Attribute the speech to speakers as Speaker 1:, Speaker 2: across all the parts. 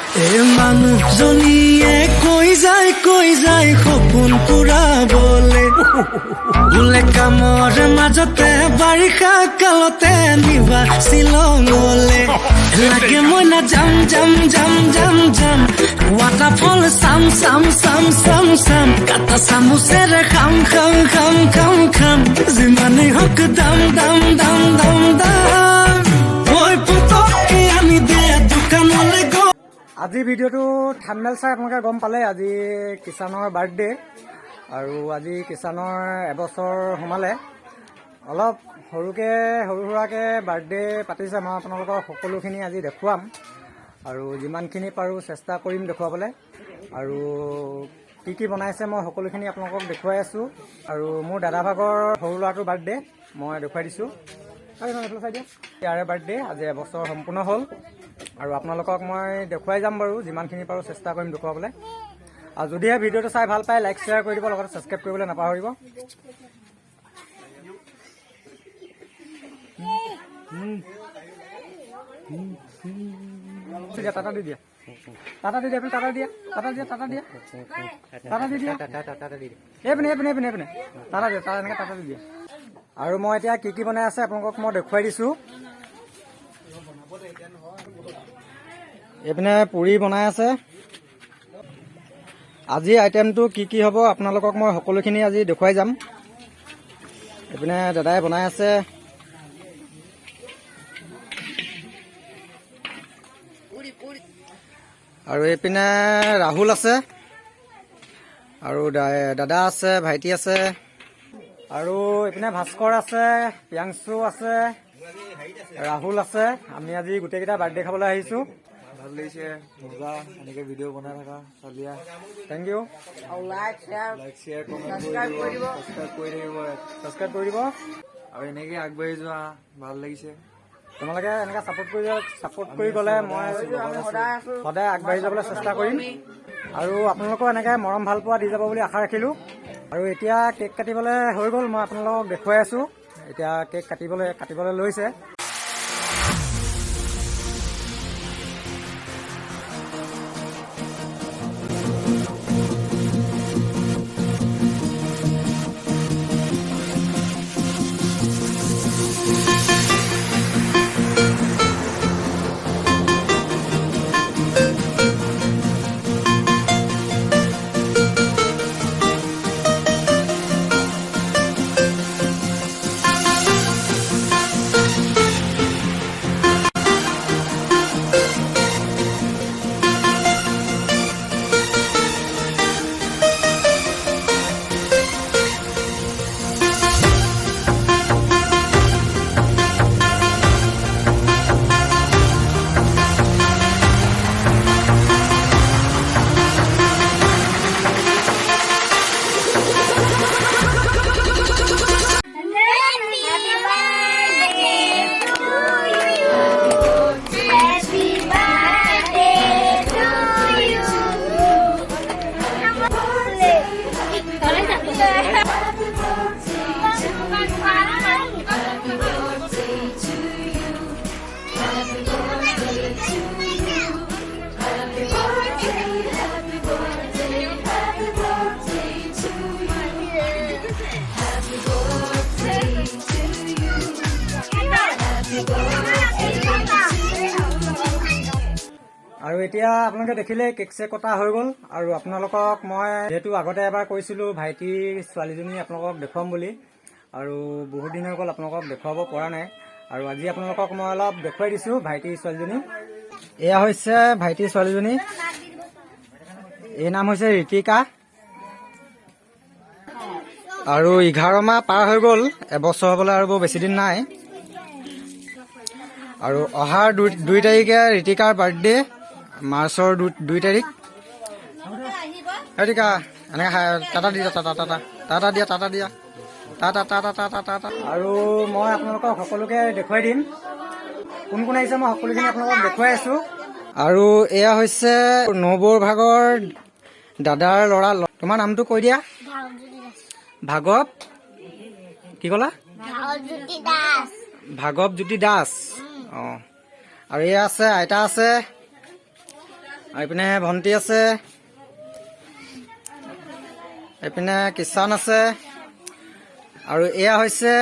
Speaker 1: এই মানুহজনীয়ে কৈ যায় সপোন পুৰাবলে বোলে কামৰ মাজতে বাৰিষা কালতে নিবা শ্বিলঙলে লাগে মই না যাম ৱাটাৰফল চাম কাটা চামুচেৰে খাম যিমানেই হওক দাম মই পুতককে আনি দে দোকানলে গৈ। আজি ভিডিঅ'টো থাম্বনেইল চাই আপোনালোকে গম পালে আজি কিষাণৰ বাৰ্থডে আৰু আজি কিষাণৰ এবছৰ সোমালে। অলপ সৰু সুৰাকৈ বাৰ্থডে পাতিছে। মই আপোনালোকক সকলোখিনি আজি দেখুৱাম আৰু যিমানখিনি পাৰোঁ চেষ্টা কৰিম দেখুৱাবলৈ। আৰু কি বনাইছে মই সকলোখিনি আপোনালোকক দেখুৱাই আছোঁ। আৰু মোৰ দাদা ভাগৰ সৰু ল'ৰাটোৰ বাৰ্থডে মই দেখুৱাই দিছোঁ। ইয়াৰে বাৰ্থডে আজি এবছৰ সম্পূৰ্ণ হ'ল আৰু আপোনালোকক মই দেখুৱাই যাম বাৰু, যিমানখিনি পাৰোঁ চেষ্টা কৰিম দেখুৱাবলৈ। আৰু যদিহে ভিডিঅ'টো চাই ভাল পায় লাইক শ্বেয়াৰ কৰি দিব, লগতে ছাবস্ক্ৰাইব কৰিবলৈ নাপাহৰিব। টাটা দি দিয়া আৰু মই এতিয়া কি বনাই আছে আপোনালোকক মই দেখুৱাই দিছোঁ। এইপিনে পুৰি বনাই আছে। আজি আইটেমটো কি হ'ব আপোনালোকক মই সকলোখিনি আজি দেখুৱাই যাম। এইপিনে দাদাই বনাই আছে। আৰু এইপিনে ৰাহুল আছে আৰু দাদা আছে, ভাইটি আছে আৰু এইপিনে ভাস্কৰ আছে, প্ৰিয়াংশু আছে, ৰাহুল আছে। আমি আজি গোটেইকেইটা বাৰ্থডে খাবলৈ আহিছোঁ। ভাল লাগিছে, মজা এনেকৈ ভিডিঅ' বনাই থকা চালিয়া। Thank you. Like share comment subscribe কৰি দিব আৰু এনেকৈ আগবাঢ়ি যোৱা। ভাল লাগিছে, তোমালোকে এনেকৈ ছাপোৰ্ট কৰি গ'লে মই সদায় আগবাঢ়ি যাবলৈ চেষ্টা কৰিম আৰু আপোনালোকেও এনেকৈ মৰম ভাল পোৱা দি যাব বুলি আশা ৰাখিলোঁ। আৰু এতিয়া কেক কাটিবলৈ হৈ গ'ল, মই আপোনালোকক দেখুৱাই আছোঁ। এতিয়া কেক কাটিবলৈ লৈছে। আৰু এতিয়া আপোনালোকে দেখিলে কেক চেক কটা হৈ গ'ল। আৰু আপোনালোকক মই যিহেতু আগতে এবাৰ কৈছিলোঁ ভাইটিৰ ছোৱালীজনী আপোনালোকক দেখুৱাম বুলি, আৰু বহুত দিন হৈ গ'ল আপোনালোকক দেখুৱাব পৰা নাই। আৰু আজি আপোনালোকক মই অলপ দেখুৱাই দিছোঁ ভাইটিৰ ছোৱালীজনী। এয়া হৈছে ভাইটিৰ ছোৱালীজনী, এই নাম হৈছে ঋতিকা। আৰু 11 মাহ পাৰ হৈ গ'ল, এবছৰ হ'বলৈ আৰু বৰ বেছি দিন নাই। আৰু অহাৰ 2 তাৰিখে ঋতিকাৰ বাৰ্থডে, মাৰ্চৰ 2 তাৰিখ। ঋতিকা এনেকৈ টাটা দিয়া, টাটা দিয়া। আৰু মই আপোনালোকক সকলোকে দেখুৱাই দিম, কোন আহিছে মই সকলোখিনি আপোনালোকক দেখুৱাই আছোঁ। আৰু এয়া হৈছে নবৌৰ ভাগৰ দাদাৰ ল'ৰা। তোমাৰ নামটো কৈ দিয়া। ভাগৱ কি ক'লা? ভাগৱজ্যোতি দাস। অঁ, আৰু এয়া আছে আইতা আছে, এইপিনে ভণ্টি আছে, এইপিনে কিষাণ আছে, আৰু এয়া হৈছে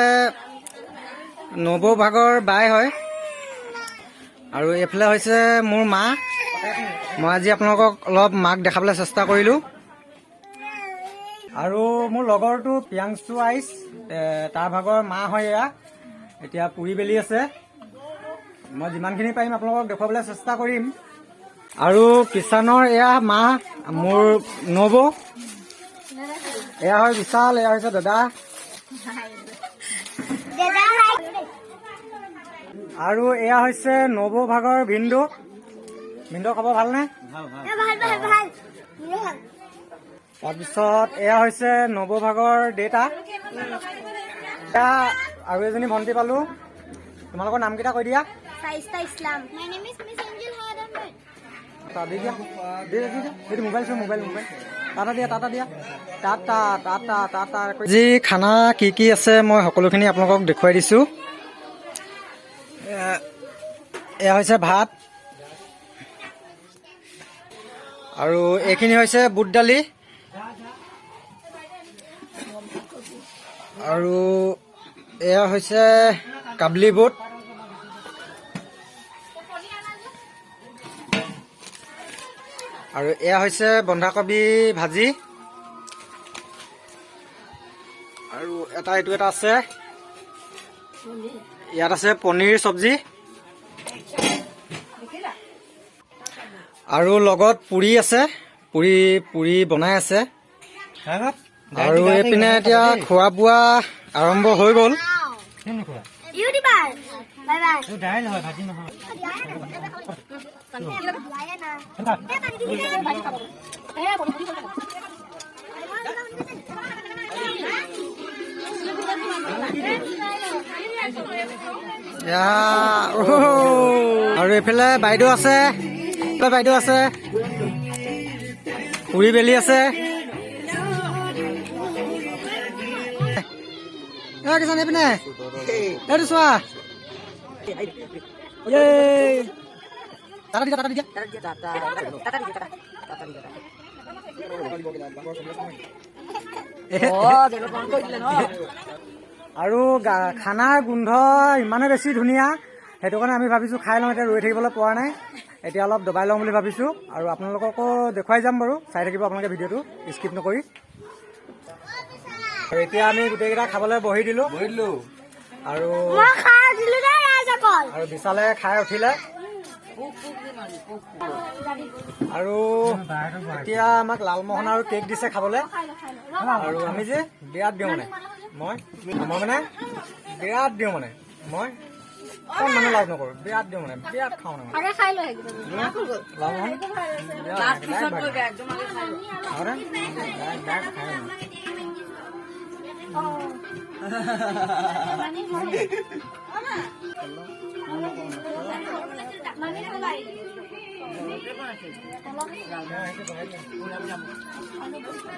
Speaker 1: নবৌ ভাগৰ বাই হয়, আৰু এইফালে হৈছে মোৰ মা। মই আজি আপোনালোকক অলপ মাক দেখাবলৈ চেষ্টা কৰিলোঁ। আৰু মোৰ লগৰটো প্ৰিয়াংশু আইচ, তাৰ ভাগৰ মা হয় এয়া। এতিয়া পুৰি বেলি আছে। মই যিমানখিনি পাৰিম আপোনালোকক দেখুৱাবলৈ চেষ্টা কৰিম। আৰু কিষাণৰ এয়া মা, মোৰ নবৌ। এয়া হয় বিশাল, এয়া হৈছে দাদা। আৰু এয়া হৈছে নবৌ ভাগৰ ভিনদৌ। ভিনদৌ খবৰ ভালনে? তাৰপিছত এয়া হৈছে নবৌ ভাগৰ দেউতা। এয়া আৰু এজনী ভণ্টি পালো। তোমালোকৰ নামকেইটা কৈ দিয়া। যি খানা কি কি আছে মই সকলোখিনি আপোনালোকক দেখুৱাই দিছোঁ। এয়া হৈছে ভাত, আৰু এইখিনি হৈছে বুট দালি, আৰু এয়া হৈছে কাবলি বুট, আৰু এয়া হৈছে বন্ধাকবি ভাজি, আৰু এইটো এটা আছে, ইয়াত আছে পনীৰ চব্জি, আৰু লগত পুৰি আছে, পুৰি বনাই আছে। আৰু এইপিনে এতিয়া খোৱা বোৱা আৰম্ভ হৈ গ'ল। আৰু এইফালে বাইদেউ আছে, পুৰি বেলি আছে। কিষাণ এইপিনে এইটো চোৱা, আৰু খানাৰ গোন্ধ ইমানে বেছি ধুনীয়া, সেইটো কাৰণে আমি ভাবিছোঁ খাই লওঁ। এতিয়া ৰৈ থাকিবলৈ পৰা নাই, এতিয়া অলপ দবাই লওঁ বুলি ভাবিছোঁ। আৰু আপোনালোককো দেখুৱাই যাম বাৰু, চাই থাকিব আপোনালোকে ভিডিঅ'টো স্কিপ নকৰি। আৰু এতিয়া আমি গোটেইকেইটা খাবলৈ বহি দিলোঁ। আৰু বিশালে খাই উঠিলে। আৰু এতিয়া আমাক লালমোহন আৰু কেক দিছে খাবলৈ। আৰু আমি যে বিৰাট দিওঁ মানে, মই বিৰাট দিওঁ মানে, মই অকণ মানে লাজ নকৰোঁ, বিৰাট দিওঁ মানে, বিৰাট খাওঁ মানে লালমোহন।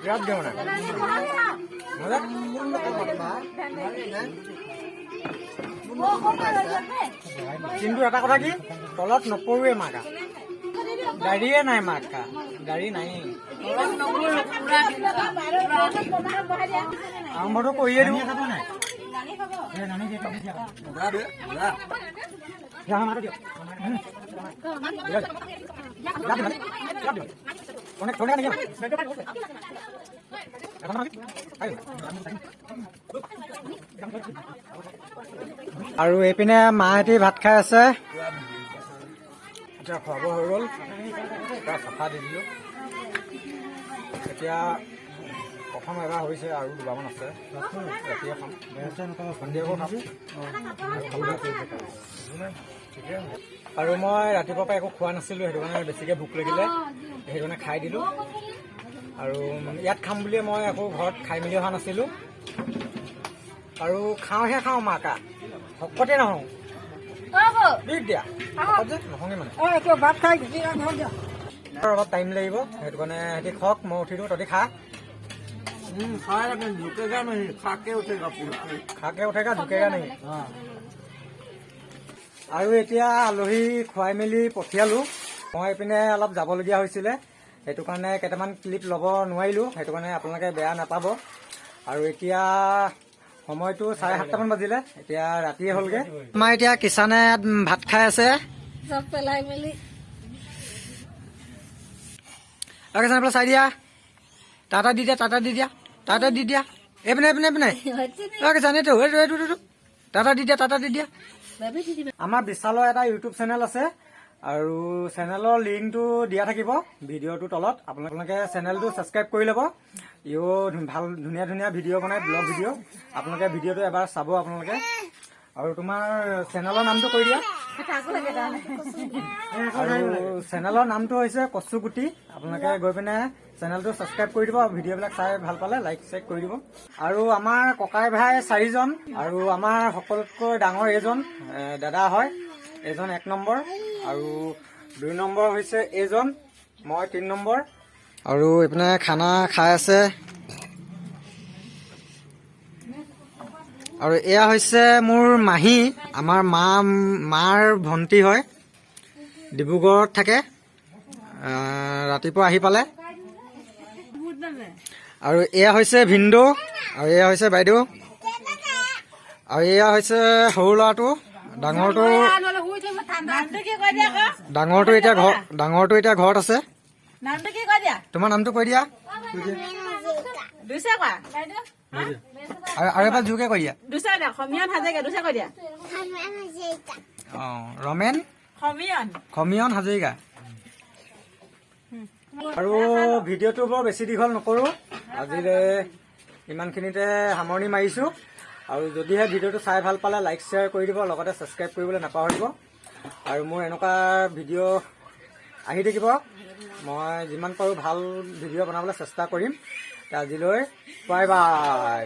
Speaker 1: বিৰাট দিওঁ মানে, কিন্তু এটা কথা কি, তলত নপৰোৱে মাকা, গাড়ীয়ে নাই মাকা, গাড়ী নাই। আৰম্ভটো কৰিয়ে দিওঁ। আৰু এইপিনে মাহঁতি ভাত খাই আছে। এতিয়া খোৱা বোৱা হৈ গ'ল, চাফা দি দিলোঁ। এতিয়া প্ৰথম এবাৰ হৈছে, আৰু দুবাৰমান আছে, ৰাতিয়ে খাম, সন্ধিয়াকো খাম। আৰু মই ৰাতিপুৱাৰ পৰা একো খোৱা নাছিলোঁ, সেইটো কাৰণে বেছিকৈ ভোক লাগিলে, সেইটো কাৰণে খাই দিলোঁ। আৰু ইয়াত খাম বুলিয়ে মই আকৌ ঘৰত খাই মেলি অহা নাছিলোঁ। আৰু খাওঁহে খাওঁ মাকা, শকতে নহওঁ। দিয়া নহওঁগে মানে, অলপ টাইম লাগিব, সেইটো কাৰণে সিহঁতি খাওক, মই উঠি দিওঁ, তহঁতি খা। খাকে উঠেগা ঝুকেগা নেকি। আৰু এতিয়া আলহী খুৱাই মেলি পঠিয়ালোঁ। মই এইপিনে অলপ যাবলগীয়া হৈছিলে, সেইটো কাৰণে কেইটামান ক্লিপ ল'ব নোৱাৰিলোঁ, সেইটো কাৰণে আপোনালোকে বেয়া নাপাব। আৰু এতিয়া সময়টো 7:30মান বাজিলে, এতিয়া ৰাতিয়ে হ'লগে। আমাৰ এতিয়া কিষানে ভাত খাই আছে।
Speaker 2: চব পেলাই মেলি
Speaker 1: কিষান পেলাই চাই দিয়া, টাটা দি দিয়া, টাটা দি দিয়া, টাটা দি দিয়া। এইপিনে এইপিনে এইপিনে কিষান এইটো টাটা দি দিয়া, টাটা দি দিয়া। আমাৰ বিশালৰ এটা ইউটিউব চেনেল আছে, আৰু চেনেলৰ লিংকটো দিয়া থাকিব ভিডিঅ'টোৰ তলত। আপোনালোকে চেনেলটো ছাবস্ক্ৰাইব কৰি ল'ব। ইও ভাল ধুনীয়া ধুনীয়া ভিডিঅ' বনাই, ব্লগ ভিডিঅ'। আপোনালোকে ভিডিঅ'টো এবাৰ চাব আপোনালোকে। আৰু তোমাৰ চেনেলৰ নামটো কৈ দিয়া। আৰু চেনেলৰ নামটো হৈছে কচুগুটি। আপোনালোকে গৈ পিনে চেনেলটো ছাবস্ক্ৰাইব কৰি দিব। ভিডিঅ'বিলাক চাই ভাল পালে লাইক চাইক কৰি দিব। আৰু আমাৰ ককাই ভাই 4জন, আৰু আমাৰ সকলোতকৈ ডাঙৰ এজন দাদা হয়। এজন 1 নম্বৰ, আৰু 2 নম্বৰ হৈছে এজন, মই 3 নম্বৰ। আৰু এইপিনে খানা খাই আছে। আৰু এয়া হৈছে মোৰ মাহী, আমাৰ মাৰ ভণ্টি হয়, ডিব্ৰুগড়ত থাকে, ৰাতিপুৱা আহি পালে। আৰু এয়া হৈছে ভিনদেউ, আৰু এয়া হৈছে বাইদেউ, আৰু এয়া হৈছে সৰু ল'ৰাটো। ডাঙৰটো এতিয়া ঘৰত আছে। তোমাৰ নামটো কৈ দিয়া, আৰু এবাৰ জোৰকে কৈ দিয়া। ৰমেন খমিয়ন হাজৰিকা। আৰু ভিডিঅ'টো বৰ বেছি দীঘল নকৰোঁ, আজিলৈ ইমানখিনিতে সামৰণি মাৰিছোঁ। আৰু যদিহে ভিডিঅ'টো চাই ভাল পালে লাইক শ্বেয়াৰ কৰি দিব, লগতে ছাবস্ক্ৰাইব কৰিবলৈ নাপাহৰিব। আৰু মোৰ এনেকুৱা ভিডিঅ' আহি থাকিব, মই যিমান পাৰোঁ ভাল ভিডিঅ' বনাবলৈ চেষ্টা কৰিম। আজিলৈ বাই বাই।